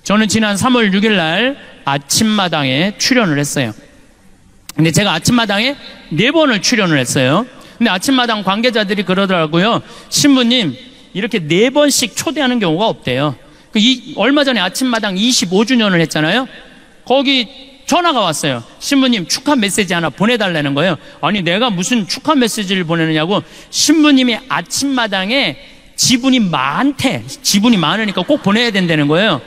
저는 지난 3월 6일 날 아침마당에 출연을 했어요. 근데 제가 아침마당에 4번을 출연을 했어요. 근데 아침마당 관계자들이 그러더라고요. 신부님, 이렇게 4번씩 초대하는 경우가 없대요. 얼마 전에 아침마당 25주년을 했잖아요. 거기 전화가 왔어요. 신부님, 축하 메시지 하나 보내달라는 거예요. 아니, 내가 무슨 축하 메시지를 보내느냐고. 신부님이 아침마당에 지분이 많대. 지분이 많으니까 꼭 보내야 된다는 거예요.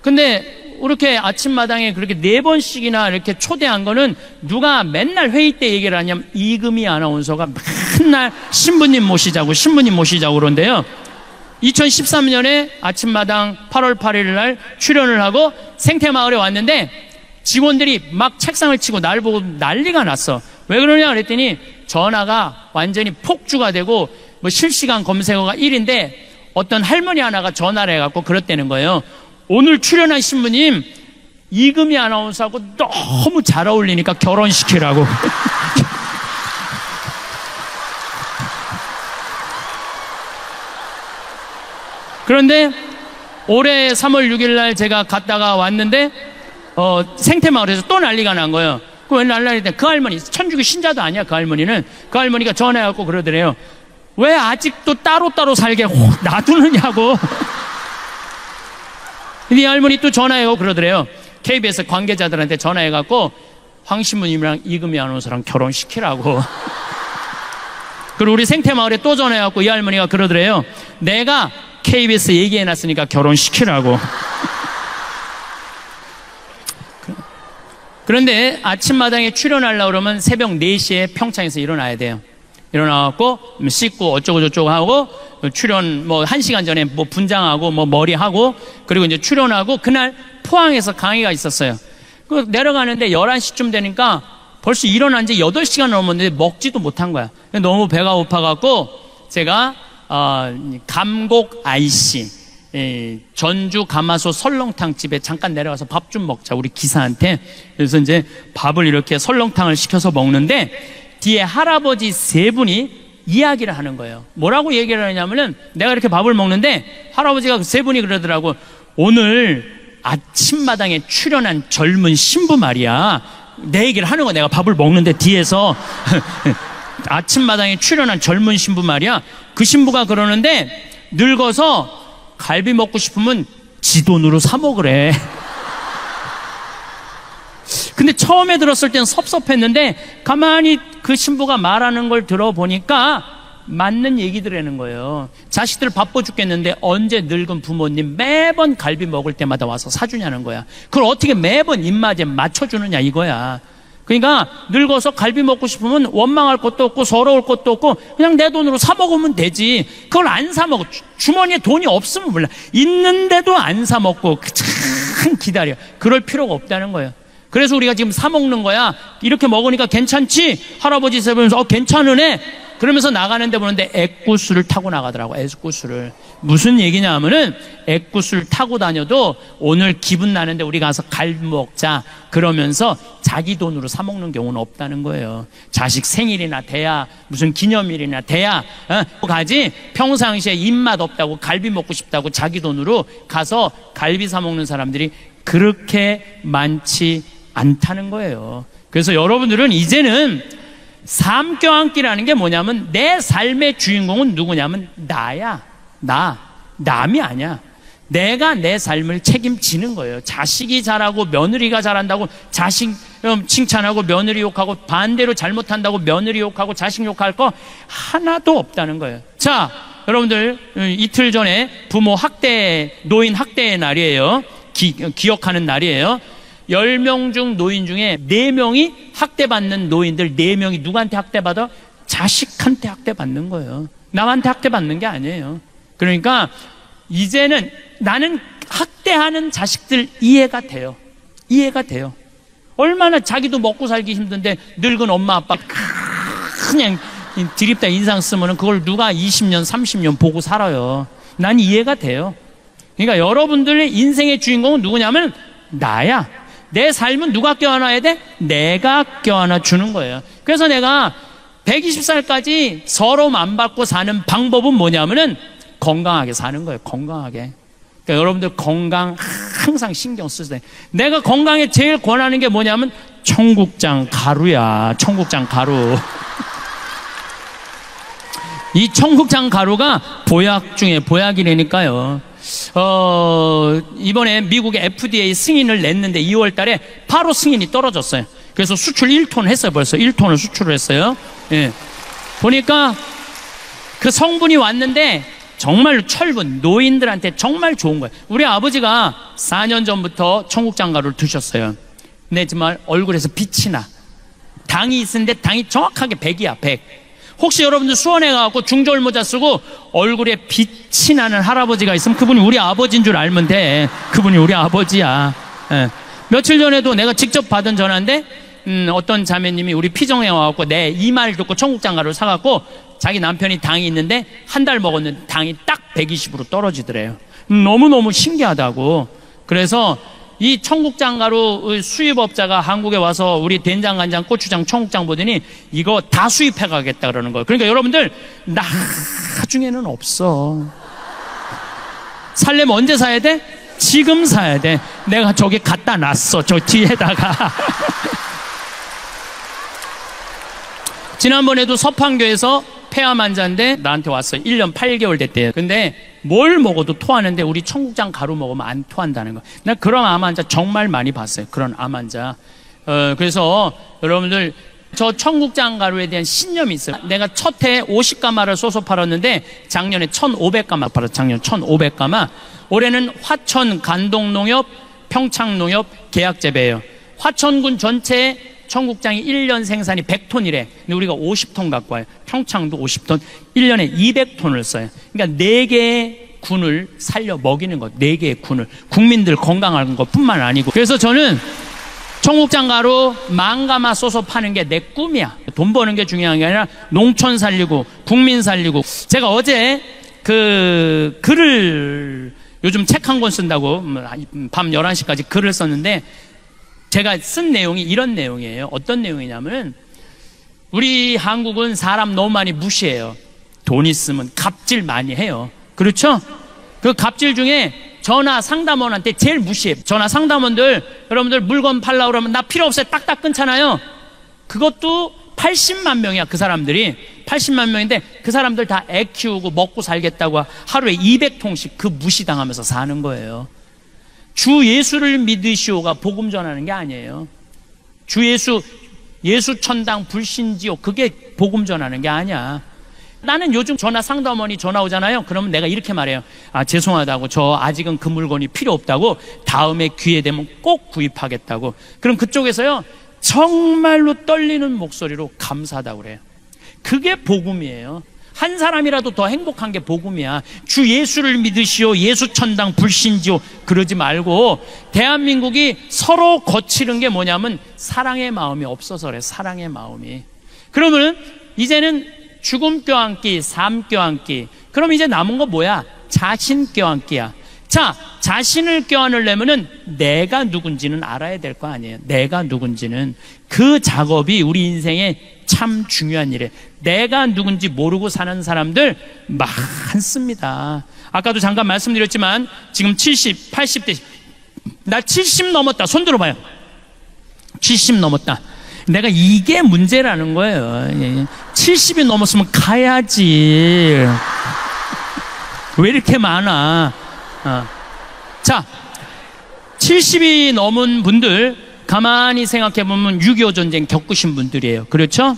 근데 이렇게 아침마당에 그렇게 4번씩이나 이렇게 초대한 거는 누가 맨날 회의 때 얘기를 하냐면 이금희 아나운서가 맨날 신부님 모시자고 그러는데요. 2013년에 아침마당 8월 8일 날 출연을 하고 생태마을에 왔는데 직원들이 막 책상을 치고 날 보고 난리가 났어. 왜 그러냐 그랬더니 전화가 완전히 폭주가 되고 뭐 실시간 검색어가 1인데 어떤 할머니 하나가 전화를 해갖고 그랬다는 거예요. 오늘 출연한 신부님 이금희 아나운서하고 너무 잘 어울리니까 결혼시키라고. 그런데 올해 3월 6일 날 제가 갔다가 왔는데 생태마을에서 또 난리가 난 거예요. 왜 난리가 그 할머니 천주교 신자도 아니야. 그 할머니는 그 할머니가 전화해갖고 그러더래요. 왜 아직도 따로따로 살게 놔두느냐고. 근데 이 할머니 또 전화해고 그러더래요. KBS 관계자들한테 전화해갖고 황 신부님이랑 이금희 아나운서랑 결혼시키라고. 그리고 우리 생태마을에 또 전화해갖고 이 할머니가 그러더래요. 내가 KBS 얘기해놨으니까 결혼시키라고. 그런데 아침마당에 출연하려고 그러면 새벽 4시에 평창에서 일어나야 돼요. 일어나갖고 씻고 어쩌고저쩌고 하고 출연 1시간 전에 분장하고 머리하고 그리고 이제 출연하고 그날 포항에서 강의가 있었어요. 그 내려가는데 11시쯤 되니까 벌써 일어난 지 8시간 넘었는데 먹지도 못한 거야. 너무 배가 고파갖고 제가 감곡 IC 전주 가마솥 설렁탕 집에 잠깐 내려가서 밥 좀 먹자 우리 기사한테. 그래서 이제 밥을 이렇게 설렁탕을 시켜서 먹는데 뒤에 할아버지 3분이 이야기를 하는 거예요. 뭐라고 얘기를 하냐면은 내가 이렇게 밥을 먹는데 할아버지가 3분이 그러더라고. 오늘 아침마당에 출연한 젊은 신부 말이야. 내 얘기를 하는 거야. 내가 밥을 먹는데 뒤에서 아침마당에 출연한 젊은 신부 말이야. 그 신부가 그러는데 늙어서 갈비 먹고 싶으면 지 돈으로 사 먹으래. 근데 처음에 들었을 땐 섭섭했는데 가만히 그 신부가 말하는 걸 들어보니까 맞는 얘기들이라는 거예요. 자식들 바빠 죽겠는데 언제 늙은 부모님 매번 갈비 먹을 때마다 와서 사주냐는 거야. 그걸 어떻게 매번 입맛에 맞춰주느냐 이거야. 그러니까 늙어서 갈비 먹고 싶으면 원망할 것도 없고 서러울 것도 없고 그냥 내 돈으로 사 먹으면 되지. 그걸 안 사 먹어. 주머니에 돈이 없으면 몰라. 있는데도 안 사 먹고 참 기다려. 그럴 필요가 없다는 거예요. 그래서 우리가 지금 사 먹는 거야. 이렇게 먹으니까 괜찮지? 할아버지 세면서 괜찮으네? 그러면서 나가는데 보는데 액구수를 타고 나가더라고. 액구수를. 무슨 얘기냐 하면은 액구수를 타고 다녀도 오늘 기분 나는데 우리 가서 갈비 먹자 그러면서 자기 돈으로 사 먹는 경우는 없다는 거예요. 자식 생일이나 돼야 무슨 기념일이나 돼야 가지. 평상시에 입맛 없다고 갈비 먹고 싶다고 자기 돈으로 가서 갈비 사 먹는 사람들이 그렇게 많지 않다는 거예요. 그래서 여러분들은 이제는 삶 껴안기라는 게 뭐냐면 내 삶의 주인공은 누구냐면 나야. 남이 아니야. 내가 내 삶을 책임지는 거예요. 자식이 잘하고 며느리가 잘한다고 자식 칭찬하고 며느리 욕하고 반대로 잘못한다고 며느리 욕하고 자식 욕할 거 하나도 없다는 거예요. 자, 여러분들 이틀 전에 부모 학대, 노인 학대의 날이에요. 기억하는 날이에요. 10명 중 노인 중에 4명이 학대받는 노인들 4명이 누구한테 학대받아? 자식한테 학대받는 거예요. 남한테 학대받는 게 아니에요. 그러니까 이제는 나는 학대하는 자식들 이해가 돼요. 얼마나 자기도 먹고 살기 힘든데 늙은 엄마 아빠 그냥 드립다 인상 쓰면은 그걸 누가 20년 30년 보고 살아요. 난 이해가 돼요. 그러니까 여러분들의 인생의 주인공은 누구냐면 나야. 내 삶은 누가 껴안아야 돼? 내가 껴안아 주는 거예요. 그래서 내가 120살까지 서러움 안 받고 사는 방법은 뭐냐면은 건강하게 사는 거예요. 건강하게. 그러니까 여러분들 건강 항상 신경 쓰세요. 내가 건강에 제일 권하는 게 뭐냐면 청국장 가루야. 청국장 가루. 이 청국장 가루가 보약 중에 보약이라니까요. 이번에 미국의 FDA 승인을 냈는데 2월 달에 바로 승인이 떨어졌어요. 그래서 수출 1톤 했어요. 벌써 1톤을 수출을 했어요. 예. 보니까 그 성분이 왔는데 정말 철분, 노인들한테 정말 좋은 거예요. 우리 아버지가 4년 전부터 청국장 가루를 드셨어요. 근데 정말 얼굴에서 빛이 나. 당이 있는데 당이 정확하게 100이야, 100. 혹시 여러분들 수원에 가고 중저울 모자 쓰고 얼굴에 빛이 나는 할아버지가 있으면 그분이 우리 아버지인 줄 알면 돼. 그분이 우리 아버지야. 예. 며칠 전에도 내가 직접 받은 전화인데 어떤 자매님이 우리 피정에 와갖고 내 이 말 듣고 청국장 가루를 사갖고 자기 남편이 당이 있는데 한 달 먹었는데 당이 딱 120으로 떨어지더래요. 너무너무 신기하다고. 그래서 이 청국장 가루 수입업자가 한국에 와서 우리 된장, 간장, 고추장, 청국장 보더니 이거 다 수입해 가겠다 그러는 거예요. 그러니까 여러분들 나중에는 없어. 살려면 언제 사야 돼? 지금 사야 돼. 내가 저기 갖다 놨어. 저 뒤에다가. 지난번에도 서판교에서 폐암 환자인데 나한테 왔어요. 1년 8개월 됐대요. 근데 뭘 먹어도 토하는데 우리 청국장 가루 먹으면 안 토한다는 거. 나 그런 암 환자 정말 많이 봤어요. 그런 암 환자. 그래서 여러분들 저 청국장 가루에 대한 신념이 있어요. 내가 첫 해 50가마를 쏘서 팔았는데 작년에 1,500가마 팔았어요. 작년 1,500가마. 올해는 화천 간동농협, 평창농협 계약재배예요. 화천군 전체에 청국장이 1년 생산이 100톤이래. 근데 우리가 50톤 갖고 와요. 평창도 50톤. 1년에 200톤을 써요. 그러니까 4개의 군을 살려 먹이는 것. 4개의 군을. 국민들 건강한 것 뿐만 아니고. 그래서 저는 청국장 가루 10,000가마 쏘서 파는 게 내 꿈이야. 돈 버는 게 중요한 게 아니라 농촌 살리고 국민 살리고. 제가 어제 그 글을 요즘 책 한 권 쓴다고 밤 11시까지 글을 썼는데 제가 쓴 내용이 이런 내용이에요. 어떤 내용이냐면 우리 한국은 사람 너무 많이 무시해요. 돈 있으면 갑질 많이 해요. 그렇죠? 그 갑질 중에 전화 상담원한테 제일 무시해요. 전화 상담원들 여러분들 물건 팔려고 그러면 나 필요 없어요. 딱딱 끊잖아요. 그것도 80만 명이야. 그 사람들이 80만 명인데 그 사람들 다 애 키우고 먹고 살겠다고 하루에 200통씩 그 무시당하면서 사는 거예요. 주 예수를 믿으시오가 복음 전하는 게 아니에요. 주 예수 천당 불신지옥 그게 복음 전하는 게 아니야. 나는 요즘 전화 상담원이 전화 오잖아요. 그러면 내가 이렇게 말해요. 아, 죄송하다고. 저 아직은 그 물건이 필요 없다고. 다음에 기회 되면 꼭 구입하겠다고. 그럼 그쪽에서요 정말로 떨리는 목소리로 감사하다고 그래요. 그게 복음이에요. 한 사람이라도 더 행복한 게 복음이야. 주 예수를 믿으시오. 예수 천당 불신지오. 그러지 말고 대한민국이 서로 거치는 게 뭐냐면 사랑의 마음이 없어서 그래. 사랑의 마음이. 그러면 이제는 죽음 껴안기, 삶 껴안기. 그럼 이제 남은 거 뭐야? 자신 껴안기야. 자, 자신을 껴안으려면은 내가 누군지는 알아야 될 거 아니에요. 내가 누군지는. 그 작업이 우리 인생에 참 중요한 일이에요. 내가 누군지 모르고 사는 사람들 많습니다. 아까도 잠깐 말씀드렸지만 지금 70, 80대 나 70 넘었다. 손 들어봐요. 70 넘었다. 내가 이게 문제라는 거예요. 70이 넘었으면 가야지. 왜 이렇게 많아? 자, 70이 넘은 분들 가만히 생각해보면 6.25 전쟁 겪으신 분들이에요. 그렇죠?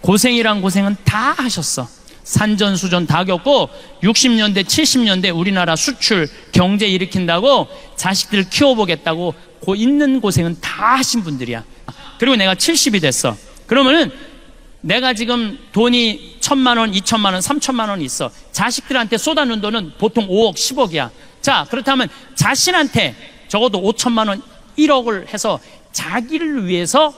고생이란 고생은 다 하셨어. 산전수전 다 겪고 60년대 70년대 우리나라 수출 경제 일으킨다고 자식들 키워보겠다고 있는 고생은 다 하신 분들이야. 그리고 내가 70이 됐어. 그러면은 내가 지금 돈이 1,000만 원, 2,000만 원, 3,000만 원 있어. 자식들한테 쏟아놓은 돈은 보통 5억, 10억이야. 자, 그렇다면 자신한테 적어도 5,000만 원, 1억을 해서 자기를 위해서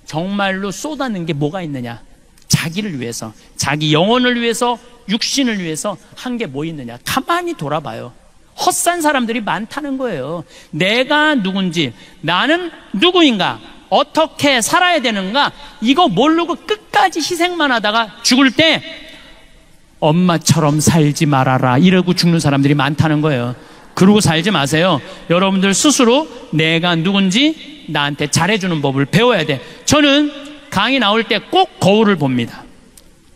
정말로 쏟아낸 게 뭐가 있느냐? 자기를 위해서, 자기 영혼을 위해서, 육신을 위해서 한 게 뭐 있느냐? 가만히 돌아봐요. 헛산 사람들이 많다는 거예요. 내가 누군지, 나는 누구인가, 어떻게 살아야 되는가, 이거 모르고 끝까지 희생만 하다가 죽을 때 엄마처럼 살지 말아라 이러고 죽는 사람들이 많다는 거예요. 그러고 살지 마세요. 여러분들 스스로 내가 누군지 나한테 잘해주는 법을 배워야 돼. 저는 강의 나올 때 꼭 거울을 봅니다.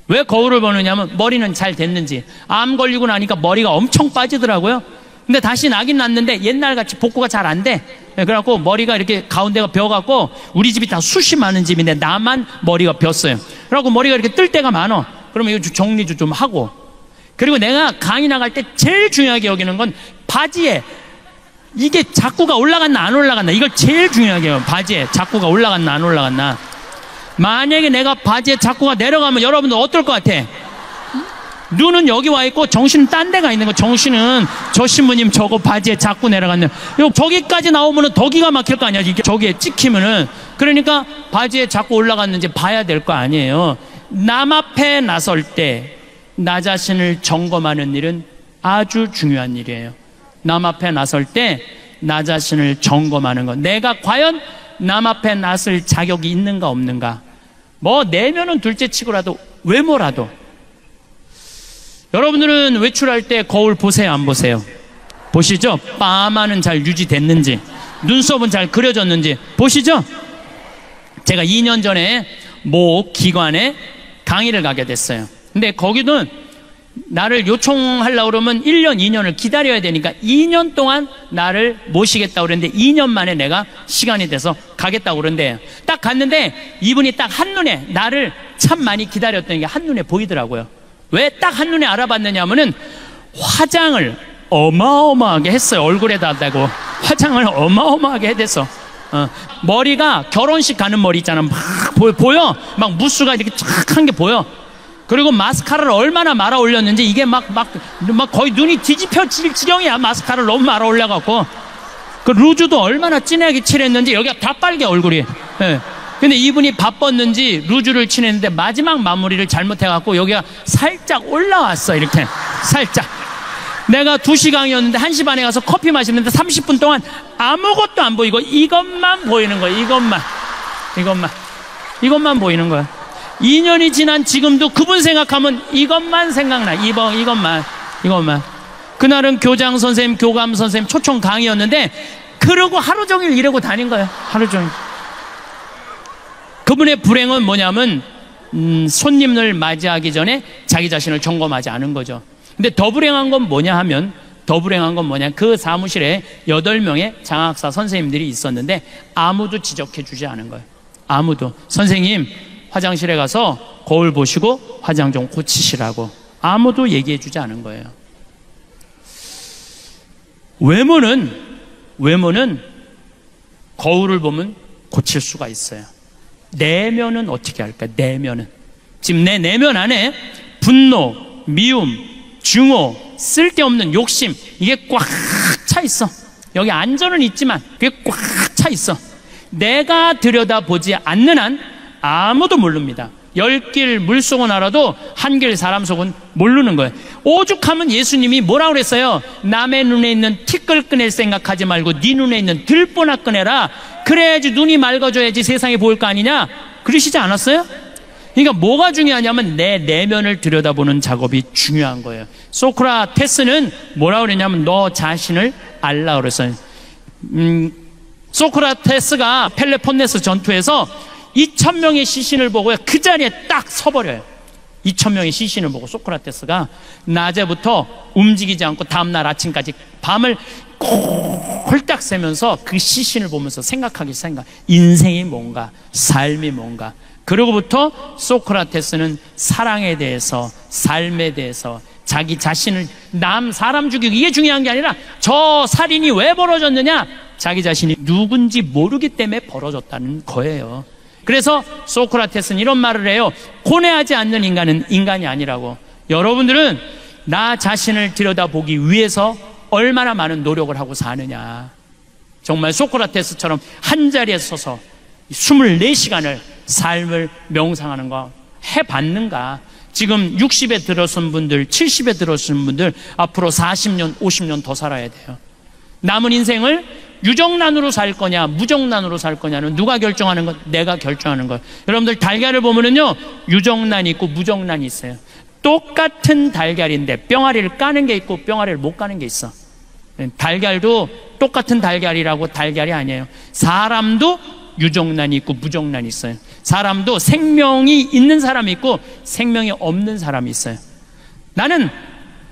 왜 거울을 보느냐면 머리는 잘 됐는지. 암 걸리고 나니까 머리가 엄청 빠지더라고요. 근데 다시 나긴 났는데 옛날같이 복구가 잘 안 돼. 그래갖고 머리가 이렇게 가운데가 벼갖고, 우리 집이 다 숱이 많은 집인데 나만 머리가 벼어요. 그래갖고 머리가 이렇게 뜰 때가 많아. 그러면 이거 정리도 좀 하고. 그리고 내가 강의 나갈 때 제일 중요하게 여기는 건 바지에 이게 자꾸가 올라갔나 안 올라갔나, 이걸 제일 중요하게 해요. 바지에 자꾸가 올라갔나 안 올라갔나. 만약에 내가 바지에 자꾸가 내려가면 여러분들 어떨 것 같아? 눈은 여기 와 있고 정신은 딴 데가 있는 거. 정신은 저 신부님 저거 바지에 자꾸 내려갔네. 저기까지 나오면은 더 기가 막힐 거 아니야. 이게 저기에 찍히면은. 그러니까 바지에 자꾸 올라갔는지 봐야 될 거 아니에요. 남 앞에 나설 때 나 자신을 점검하는 일은 아주 중요한 일이에요. 남 앞에 나설 때 나 자신을 점검하는 것. 내가 과연 남 앞에 나설 자격이 있는가 없는가. 뭐 내면은 둘째 치고라도 외모라도. 여러분들은 외출할 때 거울 보세요, 안 보세요? 보시죠? 파마는 잘 유지됐는지, 눈썹은 잘 그려졌는지 보시죠? 제가 2년 전에 모 기관에 강의를 가게 됐어요. 근데 거기는 나를 요청하려고 그러면 1년, 2년을 기다려야 되니까 2년 동안 나를 모시겠다고 그랬는데 2년 만에 내가 시간이 돼서 가겠다고 그러는데, 딱 갔는데 이분이 딱 한눈에 나를 참 많이 기다렸던 게 한눈에 보이더라고요. 왜 딱 한눈에 알아봤느냐 하면은 화장을 어마어마하게 했어요. 얼굴에다 대고 화장을 어마어마하게 해댔어. 머리가 결혼식 가는 머리 있잖아. 막 보여. 막 무스가 이렇게 쫙 한 게 보여. 그리고 마스카라를 얼마나 말아 올렸는지 이게 막 거의 눈이 뒤집혀질 지경이야. 마스카라를 너무 말아 올려갖고. 그 루즈도 얼마나 진하게 칠했는지 여기가 다 빨개, 얼굴이. 네. 근데 이분이 바빴는지 루즈를 칠했는데 마지막 마무리를 잘못해갖고 여기가 살짝 올라왔어. 이렇게 살짝. 내가 2시 강의였는데 1시 반에 가서 커피 마시는데 30분 동안 아무것도 안 보이고 이것만 보이는 거야. 이것만 보이는 거야. 2년이 지난 지금도 그분 생각하면 이것만 생각나. 이것만. 그날은 교장 선생님, 교감 선생님 초청 강의였는데 그러고 하루 종일 이러고 다닌 거예요. 하루 종일. 그분의 불행은 뭐냐면 손님을 맞이하기 전에 자기 자신을 점검하지 않은 거죠. 근데 더 불행한 건 뭐냐, 그 사무실에 8명의 장학사 선생님들이 있었는데 아무도 지적해 주지 않은 거예요. 아무도. 선생님, 화장실에 가서 거울 보시고 화장 좀 고치시라고 아무도 얘기해 주지 않은 거예요. 외모는 거울을 보면 고칠 수가 있어요. 내면은 어떻게 할까? 내면은 지금 내 내면 안에 분노, 미움, 증오, 쓸데없는 욕심, 이게 꽉 차 있어. 여기 안전은 있지만 그게 꽉 차 있어. 내가 들여다보지 않는 한 아무도 모릅니다. 10길 물속은 알아도 한 길 사람 속은 모르는 거예요. 오죽하면 예수님이 뭐라고 그랬어요? 남의 눈에 있는 티끌 꺼낼 생각하지 말고 네 눈에 있는 들보나 꺼내라. 그래야지 눈이 맑아져야지 세상이 보일 거 아니냐? 그러시지 않았어요? 그러니까 뭐가 중요하냐면 내 내면을 들여다보는 작업이 중요한 거예요. 소크라테스는 뭐라고 그랬냐면 너 자신을 알라 그랬어요. 소크라테스가 펠레폰네스 전투에서 2,000명의 시신을 보고요, 그 자리에 딱 서버려요. 2,000명의 시신을 보고 소크라테스가 낮에부터 움직이지 않고 다음날 아침까지 밤을 홀딱 새면서 그 시신을 보면서 생각하기 생각. 인생이 뭔가, 삶이 뭔가. 그러고부터 소크라테스는 사랑에 대해서, 삶에 대해서, 자기 자신을, 사람 죽이고 이게 중요한 게 아니라 저 살인이 왜 벌어졌느냐? 자기 자신이 누군지 모르기 때문에 벌어졌다는 거예요. 그래서 소크라테스는 이런 말을 해요. 고뇌하지 않는 인간은 인간이 아니라고. 여러분들은 나 자신을 들여다보기 위해서 얼마나 많은 노력을 하고 사느냐. 정말 소크라테스처럼 한 자리에 서서 24시간을 삶을 명상하는 거 해봤는가? 지금 60에 들어선 분들, 70에 들어선 분들 앞으로 40년, 50년 더 살아야 돼요. 남은 인생을 유정란으로 살 거냐 무정란으로 살 거냐는 누가 결정하는 것? 내가 결정하는 것. 여러분들 달걀을 보면은요, 유정란이 있고 무정란이 있어요. 똑같은 달걀인데 뿅아리를 까는 게 있고 뿅아리를 못 까는 게 있어. 달걀도 똑같은 달걀이라고 달걀이 아니에요. 사람도 유정란이 있고 무정란이 있어요. 사람도 생명이 있는 사람이 있고 생명이 없는 사람이 있어요. 나는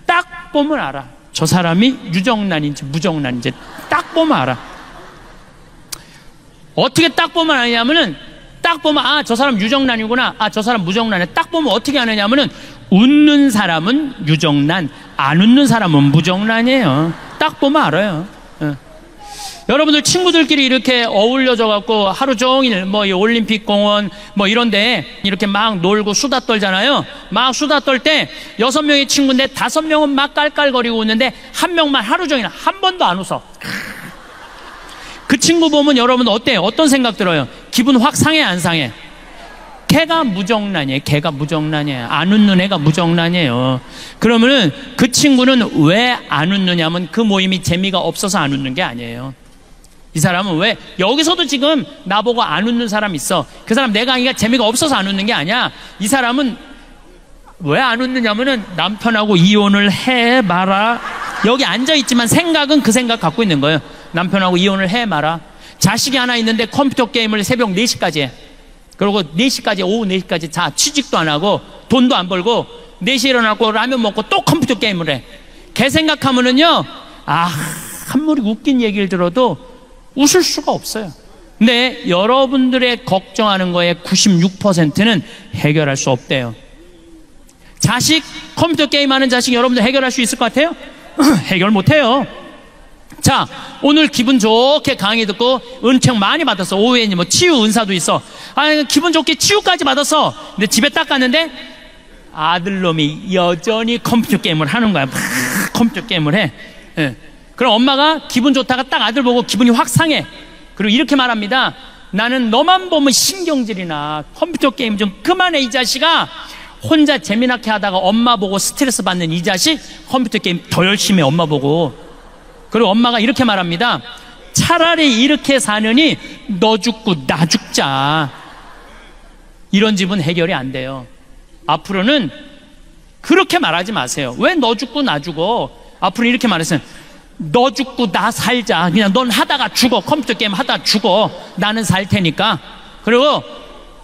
딱 보면 알아. 저 사람이 유정란인지 무정란인지 딱 보면 알아. 어떻게 딱 보면 아냐면은, 딱 보면 아, 저 사람 유정란이구나, 아, 저 사람 무정란이야. 딱 보면 어떻게 아느냐면은, 웃는 사람은 유정란, 안 웃는 사람은 무정란이에요. 딱 보면 알아요. 여러분들 친구들끼리 이렇게 어울려져 갖고 하루 종일 뭐 이 올림픽 공원 뭐 이런데 이렇게 막 놀고 수다 떨잖아요. 막 수다 떨 때 6명의 친구인데 5명은 막 깔깔거리고 웃는데 한 명만 하루 종일 한 번도 안 웃어. 그 친구 보면 여러분 어때요? 어떤 생각 들어요? 기분 확 상해, 안 상해? 걔가 무정란이에요. 걔가 무정란이에요. 안 웃는 애가 무정란이에요. 그러면은 그 친구는 왜 안 웃느냐면 그 모임이 재미가 없어서 안 웃는 게 아니에요. 이 사람은 왜, 여기서도 지금 나보고 안 웃는 사람 있어. 그 사람 내 강의가 재미가 없어서 안 웃는 게 아니야. 이 사람은 왜 안 웃느냐면은 남편하고 이혼을 해 마라. 여기 앉아있지만 생각은 그 생각 갖고 있는 거예요. 남편하고 이혼을 해 마라. 자식이 하나 있는데 컴퓨터 게임을 새벽 4시까지 해. 그리고 4시까지, 오후 4시까지 자, 취직도 안 하고 돈도 안 벌고 4시에 일어나고 라면 먹고 또 컴퓨터 게임을 해. 걔 생각하면은요, 아, 아무리 웃긴 얘기를 들어도 웃을 수가 없어요. 근데 여러분들의 걱정하는 거에 96%는 해결할 수 없대요. 자식, 컴퓨터 게임하는 자식 여러분들 해결할 수 있을 것 같아요? 해결 못해요. 자, 오늘 기분 좋게 강의 듣고 은총 많이 받았어. 오후에 뭐 치유 은사도 있어. 아, 기분 좋게 치유까지 받았어. 근데 집에 딱 갔는데 아들놈이 여전히 컴퓨터 게임을 하는 거야. 막 컴퓨터 게임을 해. 예. 그럼 엄마가 기분 좋다가 딱 아들 보고 기분이 확 상해. 그리고 이렇게 말합니다. 나는 너만 보면 신경질이나 컴퓨터 게임 좀 그만해, 이 자식아. 혼자 재미나게 하다가 엄마 보고 스트레스 받는 이 자식, 컴퓨터 게임 더 열심히 해, 엄마 보고. 그리고 엄마가 이렇게 말합니다. 차라리 이렇게 사느니 너 죽고 나 죽자. 이런 집은 해결이 안 돼요. 앞으로는 그렇게 말하지 마세요. 왜 너 죽고 나 죽어? 앞으로 이렇게 말했어요. 너 죽고 나 살자. 그냥 넌 하다가 죽어. 컴퓨터 게임 하다가 죽어. 나는 살 테니까. 그리고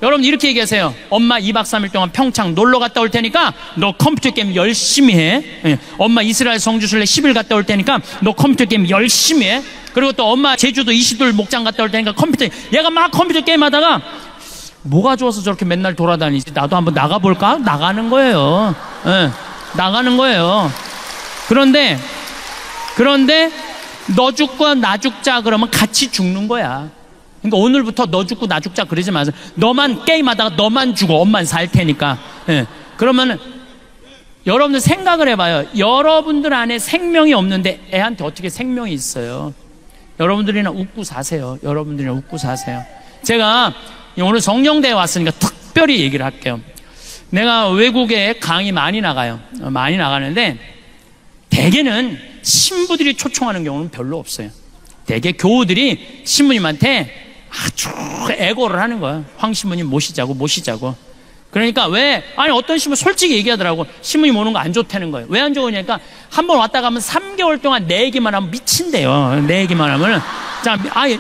여러분 이렇게 얘기하세요. 엄마 2박 3일 동안 평창 놀러 갔다 올 테니까 너 컴퓨터 게임 열심히 해. 예. 엄마 이스라엘 성지순례 10일 갔다 올 테니까 너 컴퓨터 게임 열심히 해. 그리고 또 엄마 제주도 이시돌 목장 갔다 올 테니까 컴퓨터, 얘가 막 컴퓨터 게임 하다가 뭐가 좋아서 저렇게 맨날 돌아다니지? 나도 한번 나가볼까? 나가는 거예요. 예. 나가는 거예요. 그런데 너 죽고 나 죽자 그러면 같이 죽는 거야. 그러니까 오늘부터 너 죽고 나 죽자 그러지 마세요. 너만 게임하다가 너만 죽어. 엄만 살 테니까. 예. 그러면은 여러분들 생각을 해봐요. 여러분들 안에 생명이 없는데 애한테 어떻게 생명이 있어요? 여러분들이나 웃고 사세요. 여러분들이나 웃고 사세요. 제가 오늘 성령대에 왔으니까 특별히 얘기를 할게요. 내가 외국에 강의 많이 나가요. 많이 나가는데 대개는 신부들이 초청하는 경우는 별로 없어요. 대개 교우들이 신부님한테 아주 애고를 하는 거야. 황 신부님 모시자고. 그러니까 왜, 아니 어떤 신부 솔직히 얘기하더라고. 신부님 오는 거 안 좋다는 거예요. 왜 안 좋으냐니까 한 번 왔다 가면 3개월 동안 내 얘기만 하면 미친대요. 내 얘기만 하면.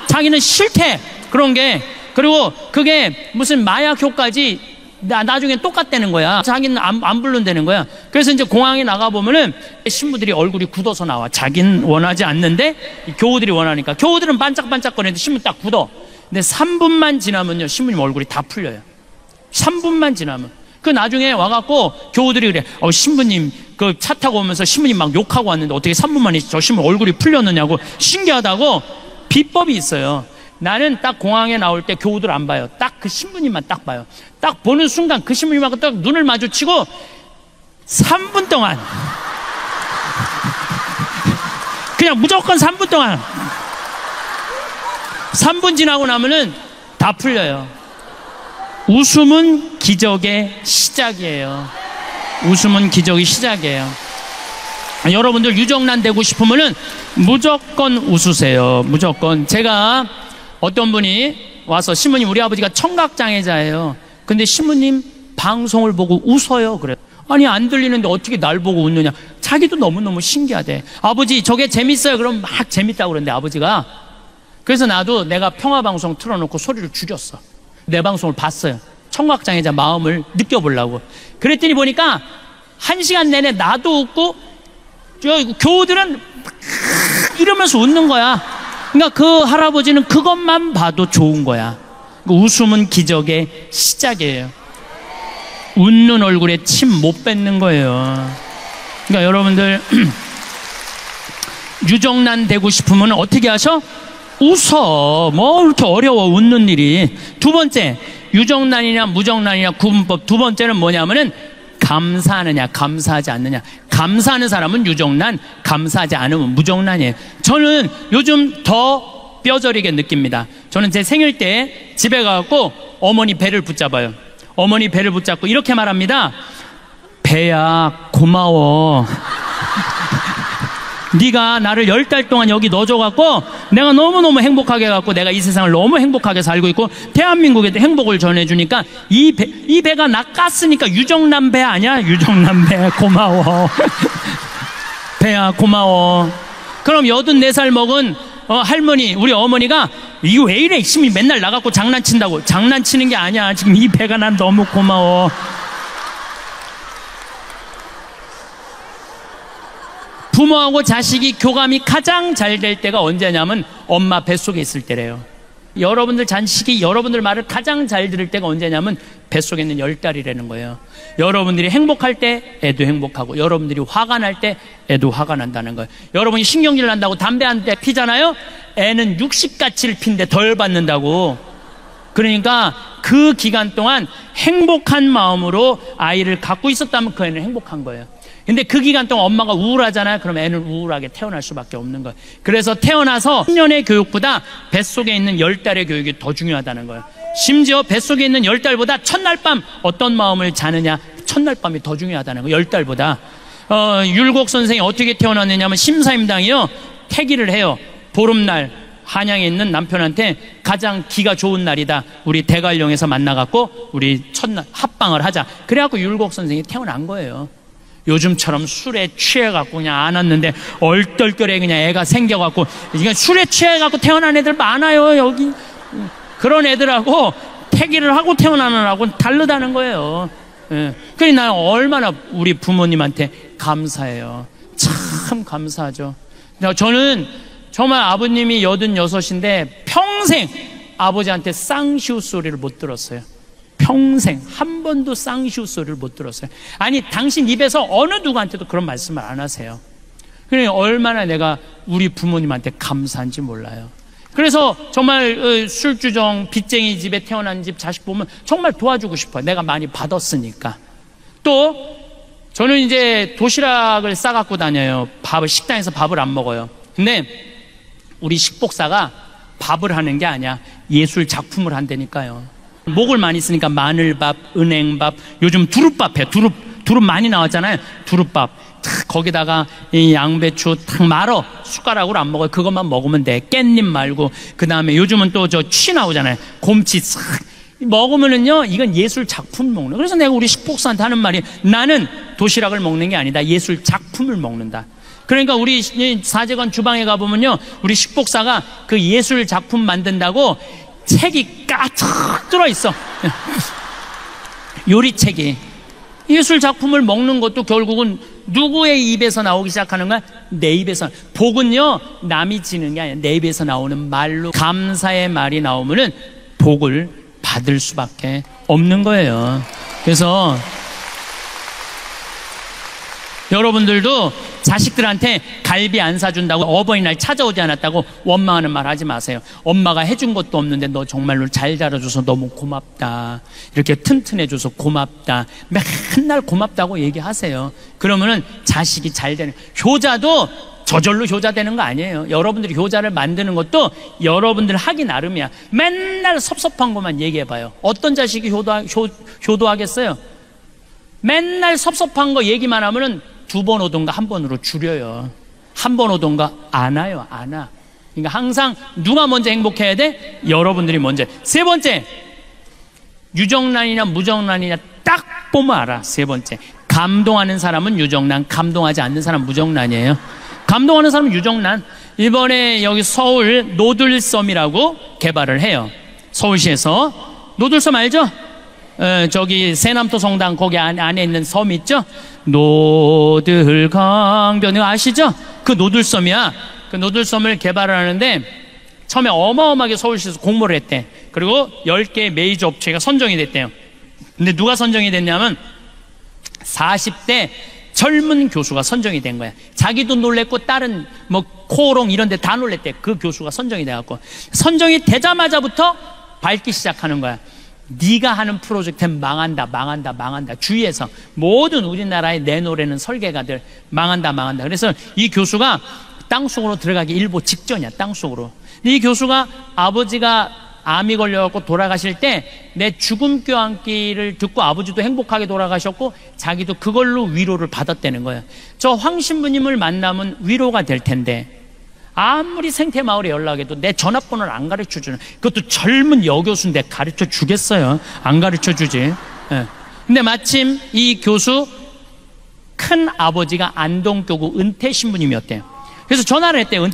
자기는 싫대. 그런 게. 그리고 그게 무슨 마약 효과지 나중에 똑같다는 거야. 자기는 안 부른다는 거야. 그래서 이제 공항에 나가보면은 신부들이 얼굴이 굳어서 나와. 자기는 원하지 않는데 교우들이 원하니까. 교우들은 반짝반짝거리는데 신부 딱 굳어. 근데 3분만 지나면요 신부님 얼굴이 다 풀려요. 3분만 지나면. 그 나중에 와갖고 교우들이 그래. 신부님 그 차 타고 오면서 신부님 막 욕하고 왔는데 어떻게 3분 만에 저 신부 얼굴이 풀렸느냐고. 신기하다고. 비법이 있어요. 나는 딱 공항에 나올 때 교우들 안 봐요. 딱 그 신부님만 딱 봐요. 딱 보는 순간 그 신부님하고 딱 눈을 마주치고 3분 동안 그냥 무조건 3분 동안 3분 지나고 나면은 다 풀려요. 웃음은 기적의 시작이에요. 웃음은 기적의 시작이에요. 여러분들 유정란 되고 싶으면은 무조건 웃으세요. 무조건. 제가 어떤 분이 와서 신부님 우리 아버지가 청각장애자예요. 근데 신부님 방송을 보고 웃어요. 그래. 아니 안 들리는데 어떻게 날 보고 웃느냐. 자기도 너무너무 신기하대. 아버지 저게 재밌어요. 그럼 막 재밌다고 그러는데 아버지가. 그래서 나도 내가 평화방송 틀어놓고 소리를 줄였어. 내 방송을 봤어요. 청각장애자 마음을 느껴보려고. 그랬더니 보니까 1시간 내내 나도 웃고 저 교우들은 이러면서 웃는 거야. 그러니까 그 할아버지는 그것만 봐도 좋은 거야. 웃음은 기적의 시작이에요. 웃는 얼굴에 침 못 뱉는 거예요. 그러니까 여러분들 유정란 되고 싶으면 어떻게 하셔? 웃어. 뭐 이렇게 어려워 웃는 일이. 두 번째, 유정란이냐 무정란이냐 구분법 두 번째는 뭐냐면은 감사하느냐 감사하지 않느냐. 감사하는 사람은 유정란, 감사하지 않으면 무정란이에요. 저는 요즘 더 뼈저리게 느낍니다. 저는 제 생일 때 집에 가고 어머니 배를 붙잡아요. 어머니 배를 붙잡고 이렇게 말합니다. 배야 고마워. 네가 나를 10달 동안 여기 넣어줘갖고 내가 너무너무 행복하게 해갖고 내가 이 세상을 너무 행복하게 살고 있고 대한민국에 행복을 전해주니까 이 배가 나 깠으니까 유정란 배 아니야? 유정란 배 고마워. 배야 고마워. 그럼 84살 먹은 할머니, 우리 어머니가 이거 왜 이래? 심이 맨날 나갖고 장난친다고. 장난치는 게 아니야. 지금 이 배가 난 너무 고마워. 부모하고 자식이 교감이 가장 잘 될 때가 언제냐면 엄마 뱃속에 있을 때래요. 여러분들 자식이 여러분들 말을 가장 잘 들을 때가 언제냐면 뱃속에 있는 10달이라는 거예요. 여러분들이 행복할 때 애도 행복하고 여러분들이 화가 날 때 애도 화가 난다는 거예요. 여러분이 신경질 난다고 담배 한 대 피잖아요. 애는 60가치를 핀데 덜 받는다고. 그러니까 그 기간 동안 행복한 마음으로 아이를 갖고 있었다면 그 애는 행복한 거예요. 근데 그 기간 동안 엄마가 우울하잖아요. 그럼 애는 우울하게 태어날 수밖에 없는 거예요. 그래서 태어나서 10년의 교육보다 뱃속에 있는 10달의 교육이 더 중요하다는 거예요. 심지어 뱃속에 있는 10달보다 첫날 밤 어떤 마음을 자느냐, 첫날 밤이 더 중요하다는 거예요. 10달보다. 율곡 선생이 어떻게 태어났느냐면 심사임당이요, 태기를 해요. 보름날 한양에 있는 남편한테 가장 기가 좋은 날이다. 우리 대관령에서 만나갖고 우리 첫날 합방을 하자. 그래갖고 율곡 선생이 태어난 거예요. 요즘처럼 술에 취해갖고 그냥 안 왔는데 얼떨결에 그냥 애가 생겨갖고, 이게 술에 취해갖고 태어난 애들 많아요 여기. 그런 애들하고 태기를 하고 태어나는 애하고는 다르다는 거예요. 그러니 나는 얼마나 우리 부모님한테 감사해요. 참 감사하죠. 저는 정말 아버님이 86인데 평생 아버지한테 쌍시우 소리를 못 들었어요. 평생 한 번도 쌍시우 소리를 못 들었어요. 아니 당신 입에서 어느 누구한테도 그런 말씀을 안 하세요. 그러니 얼마나 내가 우리 부모님한테 감사한지 몰라요. 그래서 정말 술주정 빚쟁이 집에 태어난 집 자식 보면 정말 도와주고 싶어요. 내가 많이 받았으니까. 또 저는 이제 도시락을 싸갖고 다녀요. 식당에서 밥을 안 먹어요. 근데 우리 식복사가 밥을 하는 게 아니야. 예술 작품을 한다니까요. 목을 많이 쓰니까 마늘밥, 은행밥, 요즘 두릅밥 해. 두릅 많이 나왔잖아요. 두릅밥 탁 거기다가 이 양배추 탁 말어. 숟가락으로 안 먹어요. 그것만 먹으면 돼. 깻잎 말고. 그 다음에 요즘은 또 저 취 나오잖아요. 곰치 싹 먹으면은요, 이건 예술 작품 먹는. 그래서 내가 우리 식복사한테 하는 말이, 나는 도시락을 먹는 게 아니다. 예술 작품을 먹는다. 그러니까 우리 사제관 주방에 가보면요, 우리 식복사가 그 예술 작품 만든다고 책이 가득 들어있어. 요리책이. 예술 작품을 먹는 것도 결국은 누구의 입에서 나오기 시작하는 거야? 내 입에서. 복은요, 남이 지는 게 아니야. 내 입에서 나오는 말로 감사의 말이 나오면은 복을 받을 수밖에 없는 거예요. 그래서 여러분들도 자식들한테 갈비 안 사준다고, 어버이날 찾아오지 않았다고 원망하는 말 하지 마세요. 엄마가 해준 것도 없는데 너 정말로 잘 자라줘서 너무 고맙다. 이렇게 튼튼해줘서 고맙다. 맨날 고맙다고 얘기하세요. 그러면은 자식이 잘 되는. 효자도 저절로 효자 되는 거 아니에요. 여러분들이 효자를 만드는 것도 여러분들 하기 나름이야. 맨날 섭섭한 것만 얘기해봐요. 어떤 자식이 효도하겠어요? 맨날 섭섭한 거 얘기만 하면은 2번 오던가 1번으로 줄여요. 1번 오던가 안 와요. 안 와. 그러니까 항상 누가 먼저 행복해야 돼? 여러분들이 먼저. 세 번째, 유정란이냐 무정란이냐 딱 보면 알아. 세 번째, 감동하는 사람은 유정란, 감동하지 않는 사람은 무정란이에요. 감동하는 사람은 유정란. 이번에 여기 서울 노들섬이라고 개발을 해요. 서울시에서. 노들섬 알죠? 저기 세남도 성당 거기 안에 있는 섬 있죠? 노들강변 아시죠? 그 노들섬이야. 그 노들섬을 개발을 하는데 처음에 어마어마하게 서울시에서 공모를 했대. 그리고 10개의 메이저 업체가 선정이 됐대요. 근데 누가 선정이 됐냐면 40대 젊은 교수가 선정이 된 거야. 자기도 놀랬고 다른 뭐 코오롱 이런 데 다 놀랬대. 그 교수가 선정이 돼갖고 선정이 되자마자부터 밟기 시작하는 거야. 네가 하는 프로젝트는 망한다, 망한다, 망한다. 주위에서 모든 우리나라에 내놓으려는 설계가들 망한다, 망한다. 그래서 이 교수가 땅속으로 들어가기 일보 직전이야. 땅속으로. 이 교수가 아버지가 암이 걸려갖고 돌아가실 때 내 죽음 껴안기를 듣고 아버지도 행복하게 돌아가셨고 자기도 그걸로 위로를 받았다는 거예요. 저 황 신부님을 만나면 위로가 될 텐데 아무리 생태마을에 연락해도 내 전화번호를 안 가르쳐주는, 그것도 젊은 여교수인데 가르쳐 주겠어요? 안 가르쳐 주지. 예. 근데 마침 이 교수 큰 아버지가 안동교구 은퇴 신부님이었대요. 그래서 전화를 했대요.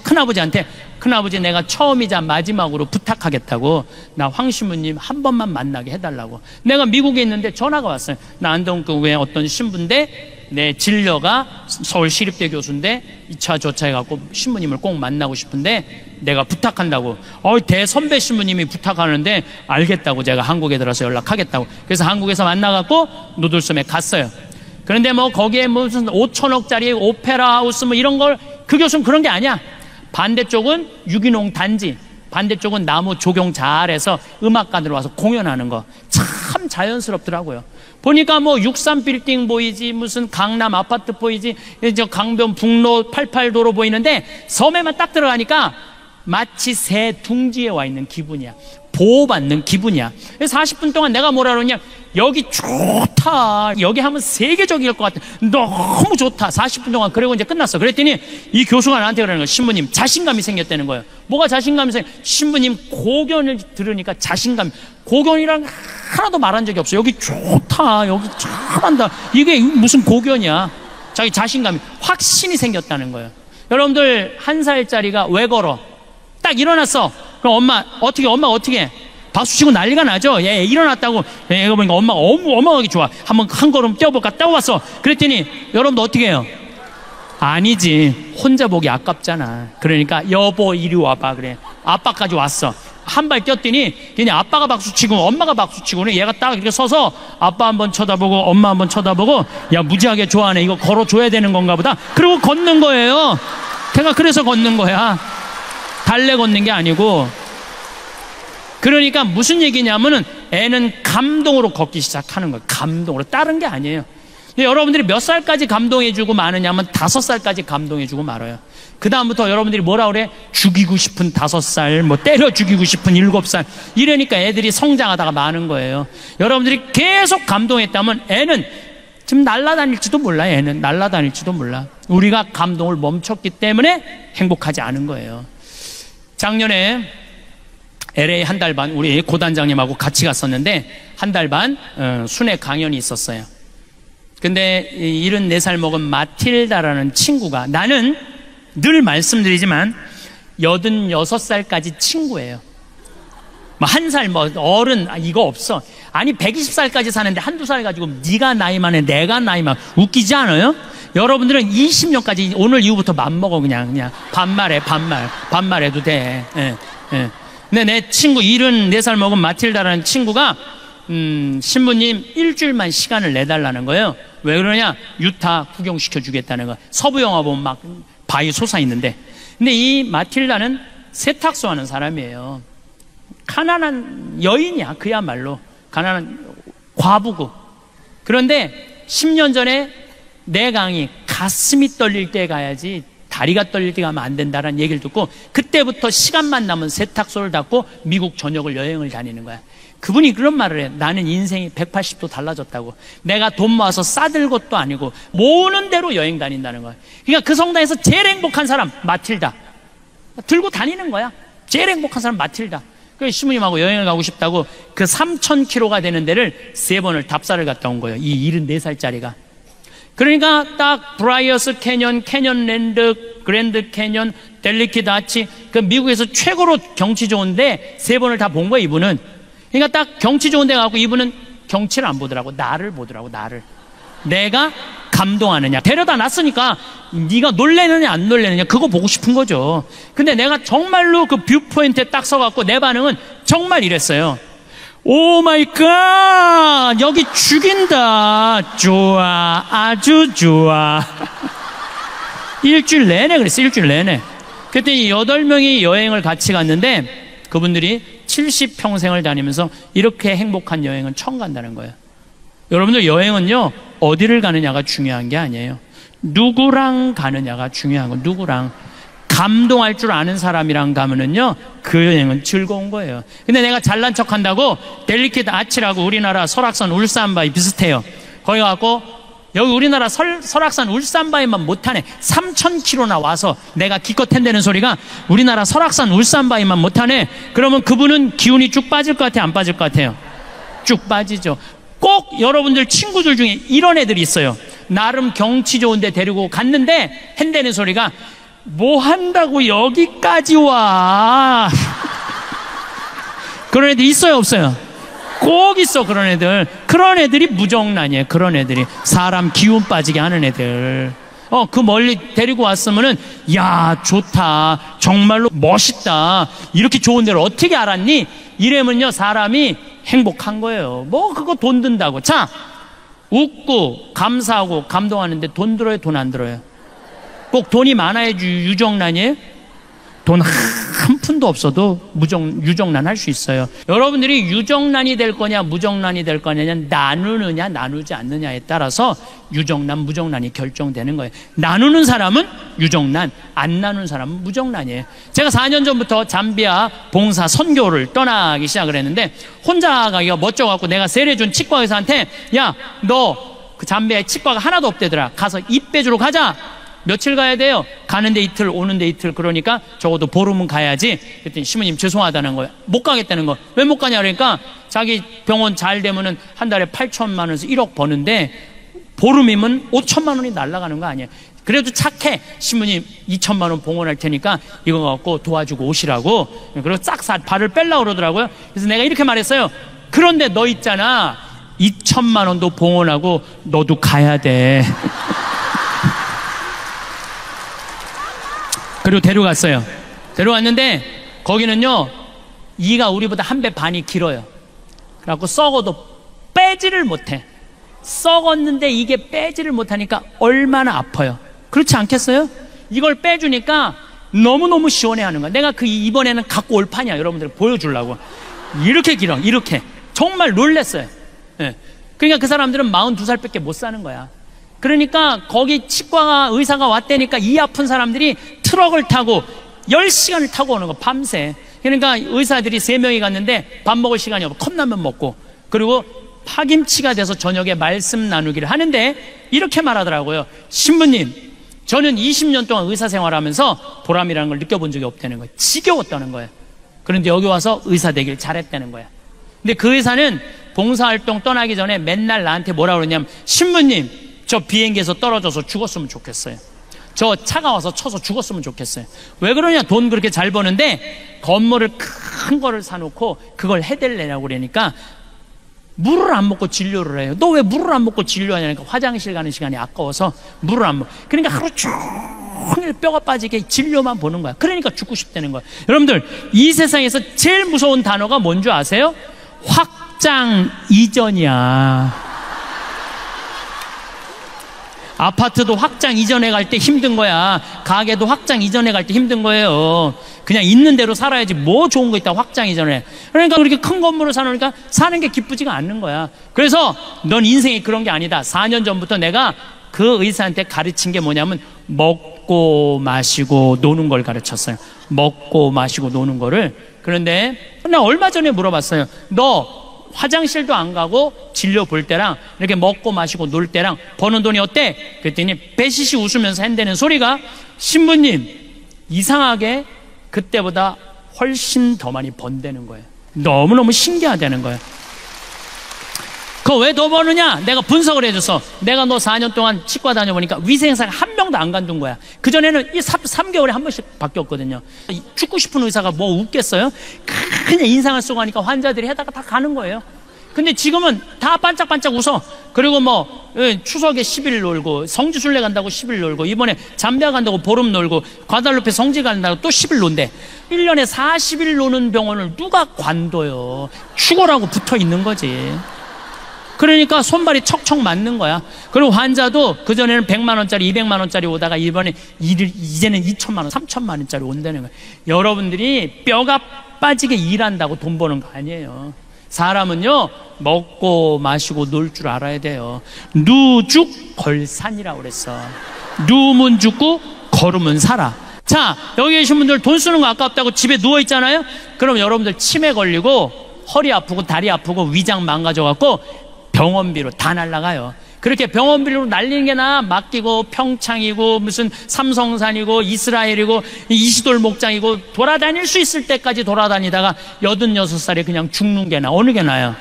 큰아버지한테. 큰아버지, 내가 처음이자 마지막으로 부탁하겠다고. 나 황 신부님 한 번만 만나게 해달라고. 내가 미국에 있는데 전화가 왔어요. 나 안동교구에 어떤 신부인데 내 진료가 서울시립대 교수인데 이차 저차 해갖고 신부님을 꼭 만나고 싶은데 내가 부탁한다고. 대선배 신부님이 부탁하는데 알겠다고 제가 한국에 들어서 연락하겠다고. 그래서 한국에서 만나갖고 노들섬에 갔어요. 그런데 뭐 거기에 무슨 5천억짜리 오페라 하우스 뭐 이런 걸, 그 교수는 그런 게 아니야. 반대쪽은 유기농 단지, 반대쪽은 나무 조경 잘해서 음악가들 와서 공연하는 거 참 자연스럽더라고요. 보니까 뭐 63빌딩 보이지, 무슨 강남 아파트 보이지, 저 강변 북로 88도로 보이는데 섬에만 딱 들어가니까 마치 새 둥지에 와 있는 기분이야. 보호받는 기분이야. 그래서 40분 동안 내가 뭐라 그러냐, 여기 좋다, 여기 하면 세계적일 것 같아, 너무 좋다. 40분 동안 그러고 이제 끝났어. 그랬더니 이 교수가 나한테 그러는 거야. 신부님 자신감이 생겼다는 거예요. 뭐가 자신감이 신부님 고견을 들으니까 자신감. 고견이랑 하나도 말한 적이 없어. 여기 좋다, 여기 잘한다, 이게 무슨 고견이야. 자기 자신감이, 확신이 생겼다는 거예요. 여러분들 1살짜리가 왜 걸어? 딱 일어났어. 그럼 엄마 어떻게 박수치고 난리가 나죠. 얘 일어났다고. 얘가 보니까 엄마가 어마어마하게 좋아. 한번 한 걸음 뛰어볼까? 뛰어봤어. 그랬더니 여러분도 어떻게 해요? 아니지, 혼자 보기 아깝잖아. 그러니까 여보 이리 와봐. 그래. 아빠까지 왔어. 한 발 뛰었더니 괜히 아빠가 박수치고 엄마가 박수치고, 얘가 딱 이렇게 서서 아빠 한번 쳐다보고 엄마 한번 쳐다보고, 야 무지하게 좋아하네, 이거 걸어줘야 되는 건가 보다. 그리고 걷는 거예요. 걔가 그래서 걷는 거야. 달래 걷는 게 아니고. 그러니까 무슨 얘기냐면은 애는 감동으로 걷기 시작하는 거예요. 감동으로. 다른 게 아니에요. 근데 여러분들이 몇 살까지 감동해주고 마느냐면 5살까지 감동해주고 말아요. 그 다음부터 여러분들이 뭐라 그래? 죽이고 싶은 5살, 뭐 때려 죽이고 싶은 7살, 이러니까 애들이 성장하다가 마는 거예요. 여러분들이 계속 감동했다면 애는 지금 날아다닐지도 몰라. 애는 날아다닐지도 몰라. 우리가 감동을 멈췄기 때문에 행복하지 않은 거예요. 작년에 LA 한 달 반 우리 고단장님하고 같이 갔었는데 한 달 반 순회 강연이 있었어요. 근데 74살 먹은 마틸다라는 친구가, 나는 늘 말씀드리지만 86살까지 친구예요. 뭐 1살 뭐 어른 이거 없어. 아니 120살까지 사는데 한두 살 가지고 네가 나이 많네 내가 나이 많아, 웃기지 않아요? 여러분들은 20년까지 오늘 이후부터 맘먹어. 그냥 반말해도 돼. 예. 근데 내 친구 74살 먹은 마틸다라는 친구가 신부님 일주일만 시간을 내달라는 거예요. 왜 그러냐? 유타 구경시켜 주겠다는 거야. 서부 영화 보면 막 바위 솟아있는데. 근데 이 마틸다는 세탁소 하는 사람이에요. 가난한 여인이야. 그야말로 가난한 과부고. 그런데 10년 전에 내 강의 가슴이 떨릴 때 가야지 다리가 떨릴 때 가면 안 된다라는 얘기를 듣고, 그때부터 시간만 나면 세탁소를 닫고 미국 전역을 여행을 다니는 거야. 그분이 그런 말을 해. 나는 인생이 180도 달라졌다고. 내가 돈 모아서 싸들 것도 아니고 모으는 대로 여행 다닌다는 거야. 그러니까 그 성당에서 제일 행복한 사람 마틸다. 들고 다니는 거야. 제일 행복한 사람 마틸다. 그 신부님하고 여행을 가고 싶다고 그 3,000km가 되는 데를 3번을 답사를 갔다 온 거예요. 이 74살짜리가. 그러니까 딱 브라이어스 캐년, 캐년랜드, 그랜드 캐년, 델리키드 아치, 그 미국에서 최고로 경치 좋은데 3번을 다 본 거예요, 이분은. 그러니까 딱 경치 좋은 데 가고 이분은 경치를 안 보더라고. 나를 보더라고, 나를. 내가 감동하느냐. 데려다 놨으니까 네가 놀래느냐 안 놀래느냐 그거 보고 싶은 거죠. 근데 내가 정말로 그 뷰포인트에 딱 서갖고 내 반응은 정말 이랬어요. 오 마이 갓, 여기 죽인다. 좋아, 아주 좋아. 일주일 내내 그랬어, 일주일 내내. 그랬더니 8명이 여행을 같이 갔는데 그분들이 70평생을 다니면서 이렇게 행복한 여행은 처음 간다는 거예요. 여러분들, 여행은요 어디를 가느냐가 중요한 게 아니에요. 누구랑 가느냐가 중요한 거예요. 누구랑. 감동할 줄 아는 사람이랑 가면은요 그 여행은 즐거운 거예요. 근데 내가 잘난 척 한다고 델리키드 아치라고 우리나라 설악산 울산바위 비슷해요. 거기 가고 여기 우리나라 설악산 울산바위만 못하네. 3,000km나 와서 내가 기껏 텐대는 소리가 우리나라 설악산 울산바위만 못하네. 그러면 그분은 기운이 쭉 빠질 것 같아요, 안 빠질 것 같아요? 쭉 빠지죠. 꼭 여러분들 친구들 중에 이런 애들이 있어요. 나름 경치 좋은데 데리고 갔는데 한다는 소리가 뭐 한다고 여기까지 와. 그런 애들 있어요, 없어요? 꼭 있어, 그런 애들. 그런 애들이 무정란이에요. 그런 애들이 사람 기운 빠지게 하는 애들. 그 멀리 데리고 왔으면은 야, 좋다, 정말로 멋있다, 이렇게 좋은 데를 어떻게 알았니? 이러면요 사람이 행복한 거예요. 뭐 그거 돈 든다고. 자, 웃고 감사하고 감동하는데 돈 들어요, 돈 안 들어요? 꼭 돈이 많아야지 유정란이에요? 돈 한 푼도 없어도 유정란 할 수 있어요. 여러분들이 유정란이 될 거냐 무정란이 될 거냐, 나누느냐 나누지 않느냐에 따라서 유정란 무정란이 결정되는 거예요. 나누는 사람은 유정란, 안 나누는 사람은 무정란이에요. 제가 4년 전부터 잠비아 봉사 선교를 떠나기 시작을 했는데 혼자 가기가 멋져갖고 내가 세례준 치과 의사한테 야, 너 그 잠비아에 치과가 하나도 없대더라. 가서 입 빼주러 가자. 며칠 가야 돼요? 가는데 이틀, 오는데 이틀. 그러니까 적어도 보름은 가야지. 그랬더니 신부님 죄송하다는 거예요. 못 가겠다는 거. 왜 못 가냐 그러니까 자기 병원 잘 되면은 한 달에 8천만 원에서 1억 버는데 보름이면 5천만 원이 날아가는 거 아니에요. 그래도 착해. 신부님 2천만 원 봉헌할 테니까 이거 갖고 도와주고 오시라고. 그리고 싹 발을 뺄라고 그러더라고요. 그래서 내가 이렇게 말했어요. 그런데 너 있잖아, 2천만 원도 봉헌하고 너도 가야 돼. 그리고 데려갔어요. 데려왔는데 거기는요 이가 우리보다 1배 반이 길어요. 그래갖고 썩어도 빼지를 못해. 썩었는데 이게 빼지를 못하니까 얼마나 아파요. 그렇지 않겠어요? 이걸 빼주니까 너무너무 시원해하는 거야. 내가 그 이번에는 갖고 올 판이야. 여러분들 보여주려고. 이렇게 길어, 이렇게. 정말 놀랬어요. 네. 그러니까 그 사람들은 42살밖에 못 사는 거야. 그러니까 거기 치과 의사가 왔다니까 이 아픈 사람들이 트럭을 타고 10시간을 타고 오는 거, 밤새. 그러니까 의사들이 3명이 갔는데 밥 먹을 시간이 없고 컵라면 먹고, 그리고 파김치가 돼서 저녁에 말씀 나누기를 하는데 이렇게 말하더라고요. 신부님, 저는 20년 동안 의사 생활하면서 보람이라는 걸 느껴본 적이 없다는 거예요. 지겨웠다는 거예요. 그런데 여기 와서 의사 되길 잘했다는 거야. 근데 그 의사는 봉사활동 떠나기 전에 맨날 나한테 뭐라 그러냐면, 신부님, 저 비행기에서 떨어져서 죽었으면 좋겠어요. 저 차가 와서 쳐서 죽었으면 좋겠어요. 왜 그러냐? 돈 그렇게 잘 버는데 건물을 큰 거를 사놓고 그걸 해댈래라고 그러니까 물을 안 먹고 진료를 해요. 너 왜 물을 안 먹고 진료하냐니까 화장실 가는 시간이 아까워서 물을 안 먹어. 그러니까 하루 종일 뼈가 빠지게 진료만 보는 거야. 그러니까 죽고 싶다는 거야. 여러분들, 이 세상에서 제일 무서운 단어가 뭔지 아세요? 확장 이전이야. 아파트도 확장 이전에 갈 때 힘든 거야. 가게도 확장 이전에 갈 때 힘든 거예요. 그냥 있는 대로 살아야지 뭐 좋은 거 있다 확장 이전에. 그러니까 그렇게 큰 건물을 사놓으니까 사는 게 기쁘지가 않는 거야. 그래서 넌 인생이 그런 게 아니다. 4년 전부터 내가 그 의사한테 가르친 게 뭐냐면 먹고 마시고 노는 걸 가르쳤어요. 먹고 마시고 노는 거를. 그런데 나 얼마 전에 물어봤어요. 너 화장실도 안 가고 진료 볼 때랑 이렇게 먹고 마시고 놀 때랑 버는 돈이 어때? 그랬더니 배시시 웃으면서 한다는 소리가, 신부님, 이상하게 그때보다 훨씬 더 많이 번다는 거예요. 너무너무 신기하다는 거예요. 그거 왜 더 버느냐? 내가 분석을 해줘서 내가 너 4년 동안 치과 다녀보니까 위생사가 한 명도 안 간둔 거야. 그전에는 3개월에 한 번씩 바뀌었거든요. 죽고 싶은 의사가 뭐 웃겠어요? 그냥 인상을 쓰고 하니까 환자들이 해다가 다 가는 거예요. 근데 지금은 다 반짝반짝 웃어. 그리고 뭐 추석에 10일 놀고, 성지순례 간다고 10일 놀고, 이번에 잠비아 간다고 보름 놀고, 과달루페 성지 간다고 또 10일 논대. 1년에 40일 노는 병원을 누가 관둬요? 죽어라고 붙어 있는 거지. 그러니까 손발이 척척 맞는 거야. 그리고 환자도 그전에는 100만 원짜리 200만 원짜리 오다가 이제는 2천만 원 3천만 원짜리 온다는 거야. 여러분들이 뼈가 빠지게 일한다고 돈 버는 거 아니에요. 사람은요 먹고 마시고 놀 줄 알아야 돼요. 누죽걸산이라고 그랬어. 누우면 죽고 걸으면 살아. 자, 여기 계신 분들 돈 쓰는 거 아깝다고 집에 누워 있잖아요. 그럼 여러분들 치매 걸리고 허리 아프고 다리 아프고 위장 망가져갖고 병원비로 다 날라가요. 그렇게 병원비로 날리는 게 나아. 맡기고 평창이고 무슨 삼성산이고 이스라엘이고 이시돌 목장이고 돌아다닐 수 있을 때까지 돌아다니다가 86살에 그냥 죽는 게 나아. 어느 게 나아요?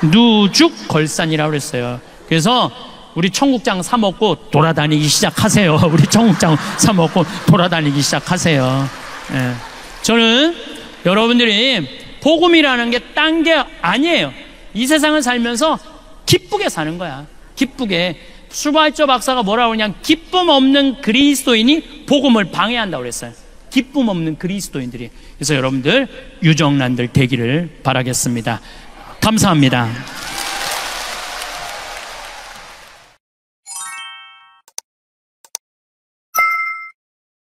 누죽걸산이라고 그랬어요. 그래서 우리 청국장 사 먹고 돌아다니기 시작하세요. 우리 청국장 사 먹고 돌아다니기 시작하세요. 예. 저는 여러분들이 복음이라는 게 딴 게 아니에요. 이 세상을 살면서 기쁘게 사는 거야. 기쁘게. 슈바이처 박사가 뭐라고 그러냐, 기쁨 없는 그리스도인이 복음을 방해한다고 그랬어요. 기쁨 없는 그리스도인들이. 그래서 여러분들 유정란들 되기를 바라겠습니다. 감사합니다.